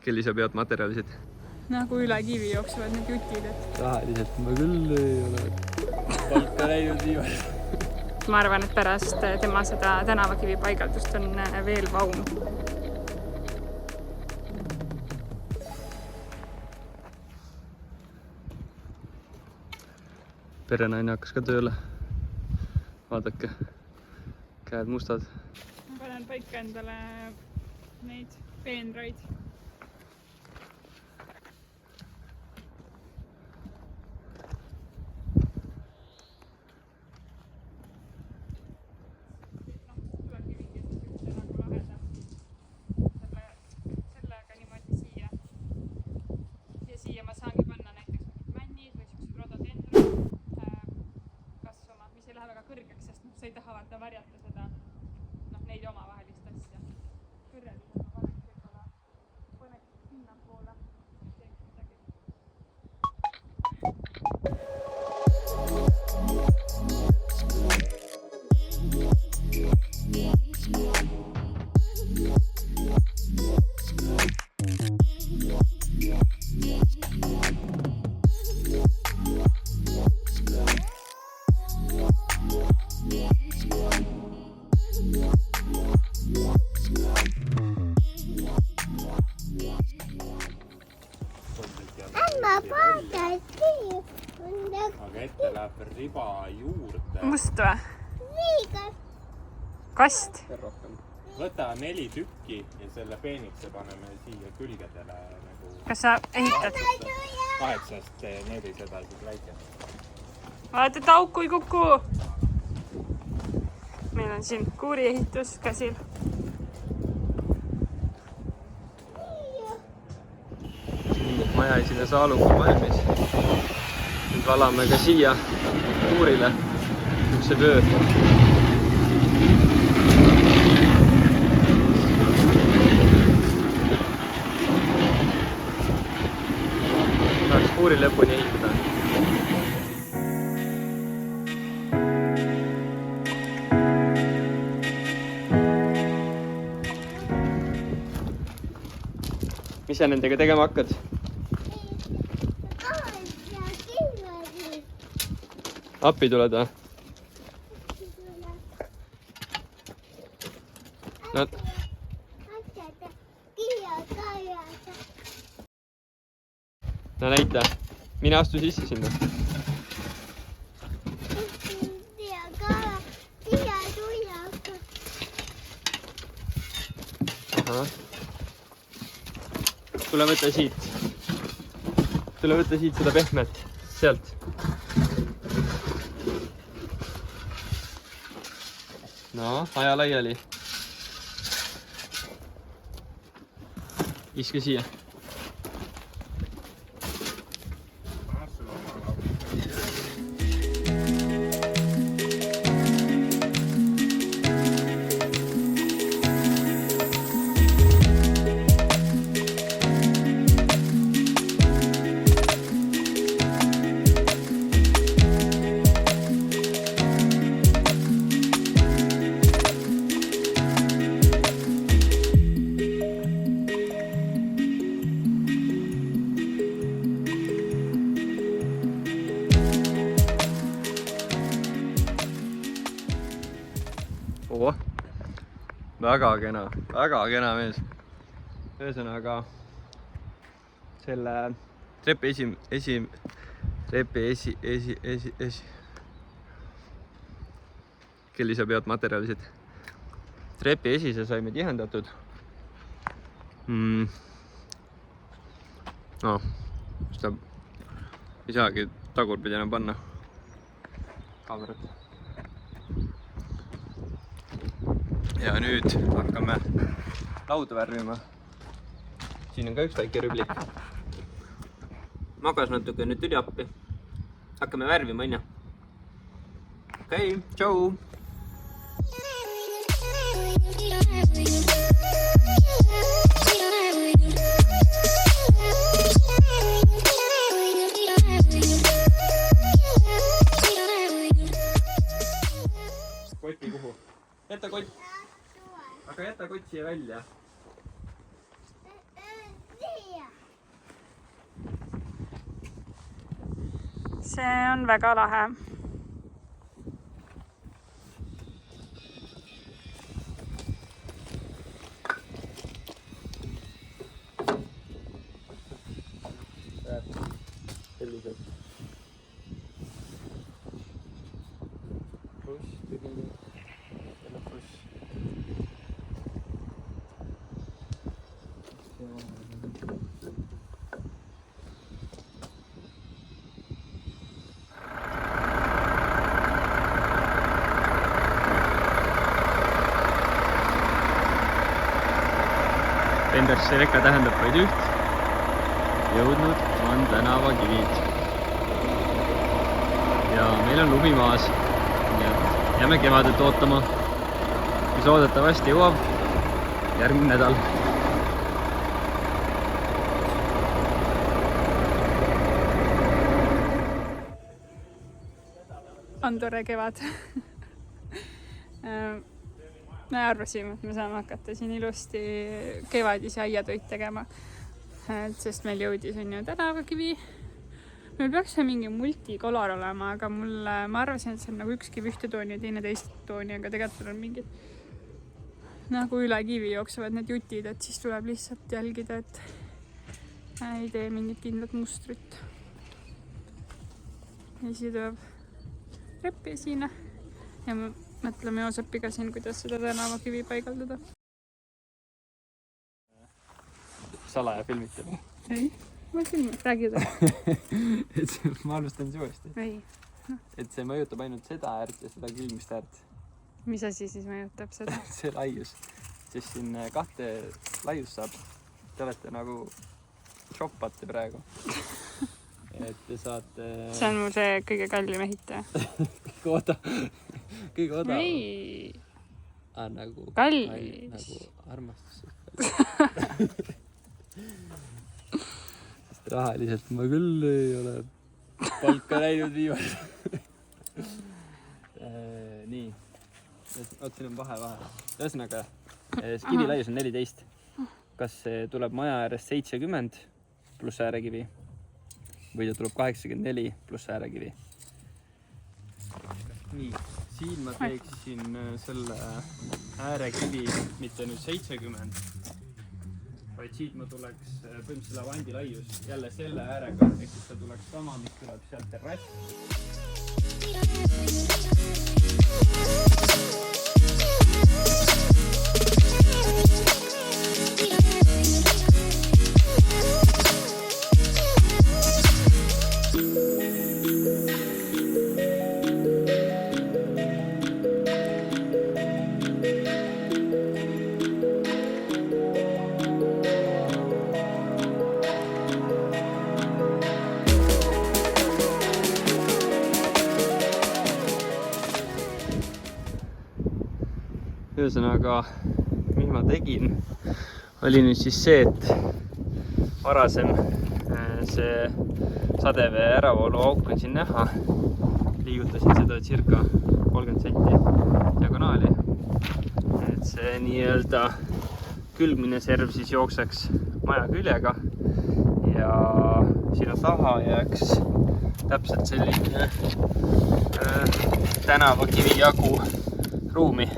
Kelly, sa pead materjalisid? Nagu üle kivi jooksevad need jutid, et... Rahaliselt ma küll ei ole palka läinud viimast. Ma arvan, et pärast tema seda tänavakivi paigaldust on veel vaum. Perenaine hakkas ka tööle. Vaadake, käed mustad. Ma panen paika endale neid peenraid. Siia ma saangi panna näiteks männid või siuksed rododendron kasvama, mis ei lähe väga kõrgeks, sest sa ei taha vaata varjata seda, neid omavahelist asja. Kõrreliga ma paneks võib-olla sinna poole. Aga ette läheb riba juurde. Must või? Kast? Võta 4 tükki ja selle peenikse paneme siia külgedele nagu... Kas sa ehitad? 8-st 4 seda siis väikest. Vaata, et auku ei kuku! Meil on siin kuuri ehitus käsil. Maja esine saaluga valmis. Nüüd valame ka siia kuurile üks vöö. Tahaks kuuri lõpuni ehitada. Mis sa nendega tegema hakkad? Appi tuled või? No näita. Mine astu sisse sinna. Aha. Tule võtta siit. Tule võtta siit seda pehmet. Sealt. No, aja laiali. Iske siia. Väga kena mees. Ühesõnaga selle trepi Kelly, sa pead materjalisid. Trepi esise saime tihendatud. No, seda ei saagi tagurpidi enam panna kaamerat. Ja nüüd hakkame lauda värvima. Siin on ka üks väike rüblik. Magas natuke, nüüd tuli appi. Hakkame värvima, onja. Okei, tšau! Koti kuhu? Jäta kott. Aga jäta kott siia välja. see on väga lahe. Sellised. Push, tühine. Jälle push. Pendersi reka tähendab vaid üht. Jõudnud on tänavakivid. Ja meil on lumi maas. Nii et jääme kevadet ootama. Mis oodatavasti jõuab järgmine nädal. On tore kevad. Me arvasime, et me saame hakata siin ilusti kevadisi aiatöid tegema. Sest meil jõudis on ju tänavakivi. Meil peaks see mingi multikolor olema, aga ma arvasin, et see on nagu üks kivi ühte tooni ja teine teist tooni, aga tegelikult on mingid nagu üle kivi jooksevad need jutid, et siis tuleb lihtsalt jälgida, et ei tee mingit kindlat mustrit. Ja siis tuleb reppi esine ja me mõtleme Joosepiga siin, kuidas seda tänavakivi paigaldada. Salaja filmite või? Ei, ma filmin, räägi ta. Ma alustan uuesti. Ei. Et see mõjutab ainult seda äärt ja seda külmist äärt. Mis asi siis mõjutab seda? See laius. Sest siin 2 laius saab. Te olete nagu shoppate praegu. Et te saate... See on mul see kõige kallim ehitaja. Kõige odav. Ei. Nagu... Kallis. Nagu armastus. Sest rahaliselt ma küll ei ole palka näinud viimast. Nii. Oot, siin on vahe. Ühesõnaga, kivi laius on 14. Kas see tuleb maja äärest 70 pluss äärekivi või ta tuleb 84 pluss äärekivi? Nii, siin ma teeksin selle äärekivi mitte nüüd 70, vaid siit ma tuleks põhimõtteliselt lavandi laius jälle selle äärega, ehk siis ta tuleks sama, mis tuleb sealt terrass. Ühesõnaga, mis ma tegin, oli nüüd siis see, et varasem see sadevee äravoolu auk on siin näha. Liigutasin seda circa 30 senti diagonaali. Et see nii-öelda külmine serv siis jookseks maja küljega ja sinna taha jääks täpselt selline tänavakivi jagu ruumi.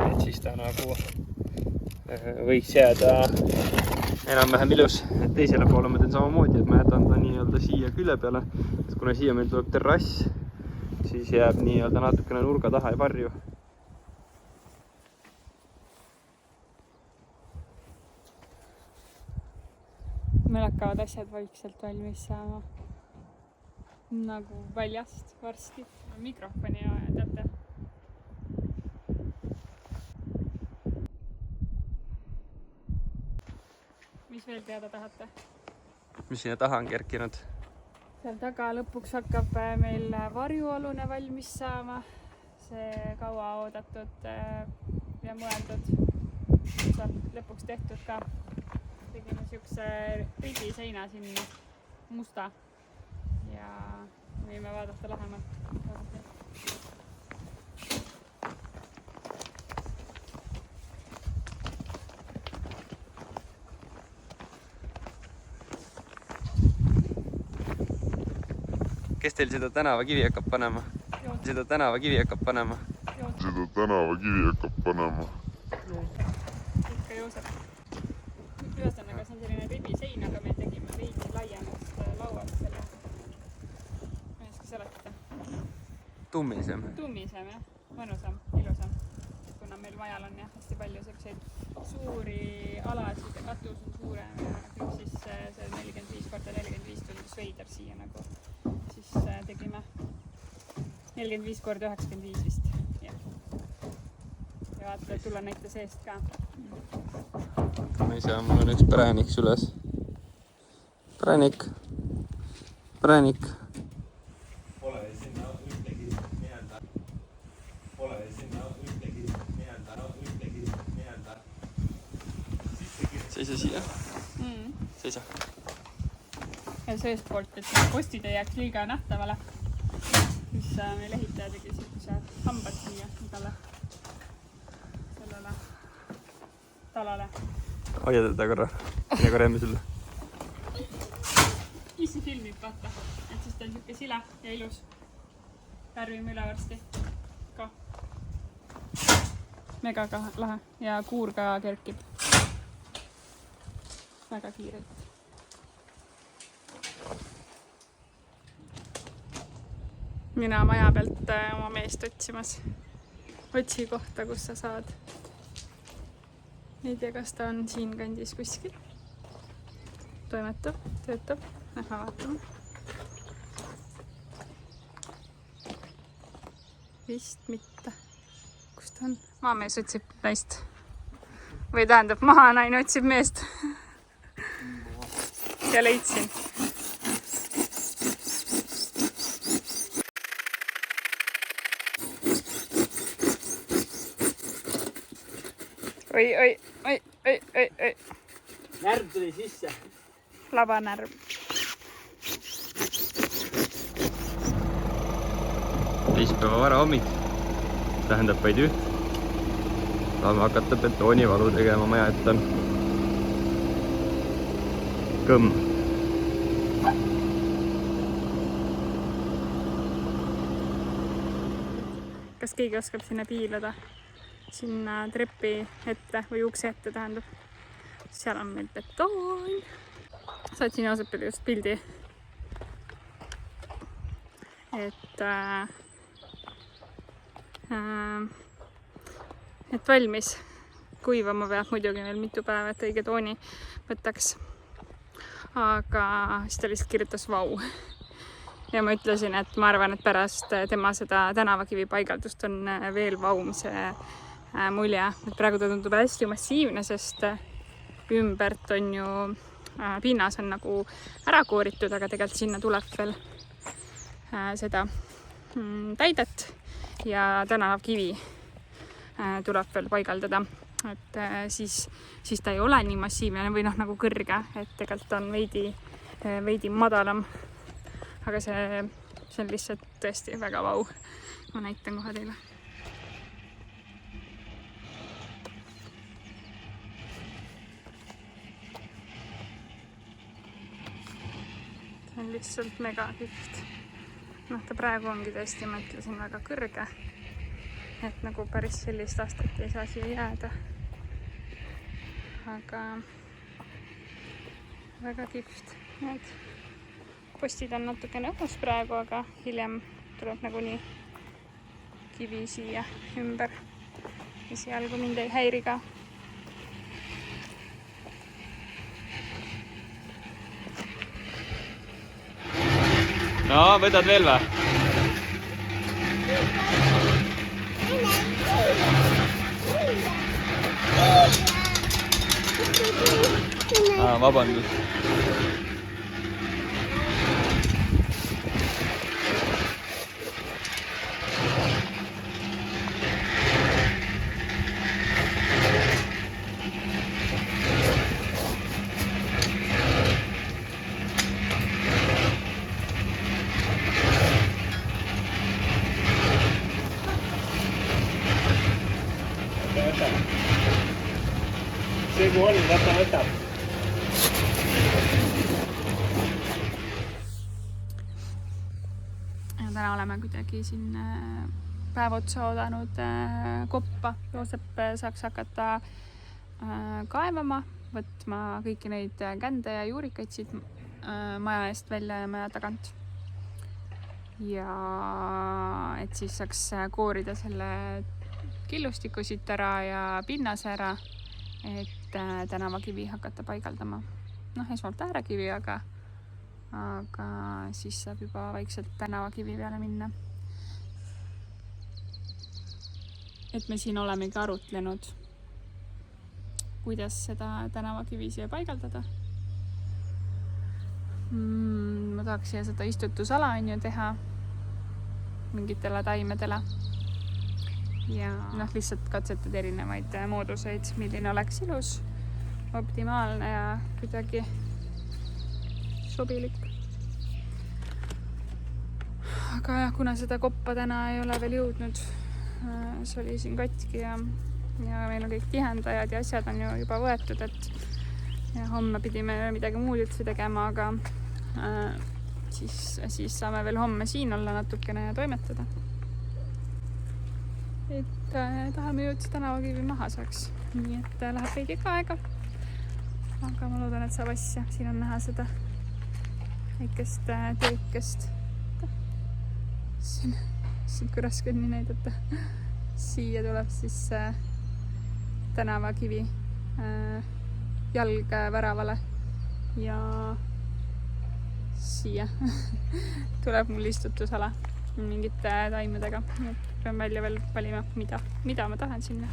Et siis ta nagu võiks jääda enam-vähem ilus. Et teisele poole ma teen samamoodi, et ma jätan ta nii-öelda siia külje peale. Et kuna siia meil tuleb terrass, siis jääb nii-öelda natukene nurga taha ja varju. Meil hakkavad asjad vaikselt valmis saama. Nagu väljast varsti. Mikrofoni ja teate. Mis veel teada tahate? Mis sinna taha on kerkinud? Seal taga lõpuks hakkab meil varjualune valmis saama. See kaua oodatud ja mõeldud saab lõpuks tehtud ka. Tegime siukse rigiseina sinna musta ja võime vaadata lähemalt. kes teil seda tänavakivi hakkab panema? Seda tänavakivi hakkab panema? Ikka Joosep. Ühesõnaga, see on selline ribisein, aga me tegime veidi laiemast lauast selle. Ma ei oska seletada. Tummisem. Tummisem jah, mõnusam, ilusam. Kuna meil majal on jah hästi palju selliseid suuri alasid ja katus on suurem ja kõik, siis see 45x45 tundus veider siia nagu. Siis tegime 45x95 vist. Ja vaata, tulla näite seest ka. Ma ei saa, mul on üks präänik süles. Präänik. Pole sinna ühtegi nii-öelda Seisa siia. Seisa. Ja seest poolt, et postid ei jääks liiga nähtavale. Siis meil ehitaja tegi sellise hambad siia igale sellele talale. Hoia teda korra. Mine korra emme sulle. Issi filmib, vaata. Et siis ta on siuke sile ja ilus. Värvime üle varsti. Ka. Mega lahe. Ja kuur ka kerkib. Väga kiirelt. Mina maja pealt oma meest otsimas. Otsi kohta, kus sa saad. Ei tea, kas ta on siin kandis kuskil. Toimetab, töötab. Lähme vaatame. Vist mitte. Kus ta on? Maamees otsib naist. Või tähendab, mahanaine otsib meest. Ja leidsin. Oi. Närv tuli sisse. Labanärv. Teisipäeva varahommik. Tähendab vaid üht. Saame hakata betoonivalu tegema maja ette. Kõmm. Kas keegi oskab sinna piilada? Sinna trepi ette või ukse ette tähendab. Seal on meil betoon. Saatsin Joosepile just pildi. Et valmis. Kuivama peab muidugi veel mitu päeva, et õige tooni võtaks. Aga siis ta lihtsalt kirjutas vau. Ja ma ütlesin, et ma arvan, et pärast tema seda tänavakivi paigaldust on veel vaum see mulje. Et praegu ta tundub hästi massiivne, sest ümbert on ju pinnas on nagu ära kooritud, aga tegelikult sinna tuleb veel seda täidet ja tänavakivi tuleb veel paigaldada. Et siis ta ei ole nii massiivne või nagu kõrge, et tegelikult on veidi madalam. Aga see on lihtsalt tõesti väga vau. Ma näitan kohe teile. See on lihtsalt mega kihvt. Ta praegu ongi tõesti, ma ütlesin, väga kõrge. Et nagu päris sellist astet ei saa siia jääda. Aga väga kihvt. Need postid on natukene õhus praegu, aga hiljem tuleb nagunii kivi siia ümber. Esialgu mind ei häiri ka. No, võtad veel või? Vabandust. See kui on, võtab. täna oleme kuidagi siin päev otsa oodanud koppa. Joosep saaks hakata kaevama, võtma kõiki neid kände ja juurikaid siit maja eest välja ja maja tagant. Ja et siis saaks koorida selle killustiku siit ära ja pinnase ära, et tänavakivi hakata paigaldama. Noh, esmalt äärekivi, aga siis saab juba vaikselt tänavakivi peale minna. Et me siin olemegi arutlenud, kuidas seda tänavakivi siia paigaldada. Ma tahaks siia seda istutusala on ju teha mingitele taimedele ja noh, lihtsalt katsetad erinevaid mooduseid, milline oleks ilus, optimaalne ja kuidagi sobilik. Aga jah, kuna seda koppa täna ei ole veel jõudnud, see oli siin katki ja meil on kõik tihendajad ja asjad on ju juba võetud, et ja homme pidime midagi muud üldse tegema, aga siis saame veel homme siin olla natukene ja toimetada. Et tahame ju, et see tänavakivi maha saaks, nii et läheb veidi aega, aga ma loodan, et saab asja. Siin on näha seda väikest töökest. Siin kui raske on nii näidata. Siia tuleb siis tänavakivi jalg väravale ja siia tuleb mul istutusala mingite taimedega. Pean välja veel valima, mida ma tahan sinna.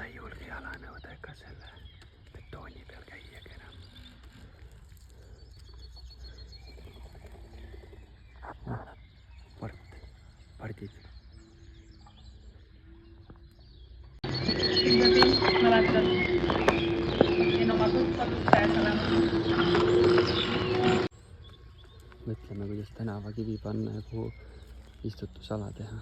Ta ei julge jalanõudega selle betooni peal käiagi enam. Pardid. Ikkagi mäletad, siin oma tuttavust käes olema. Mõtleme, kuidas tänavakivi panna ja kuhu istutusala teha.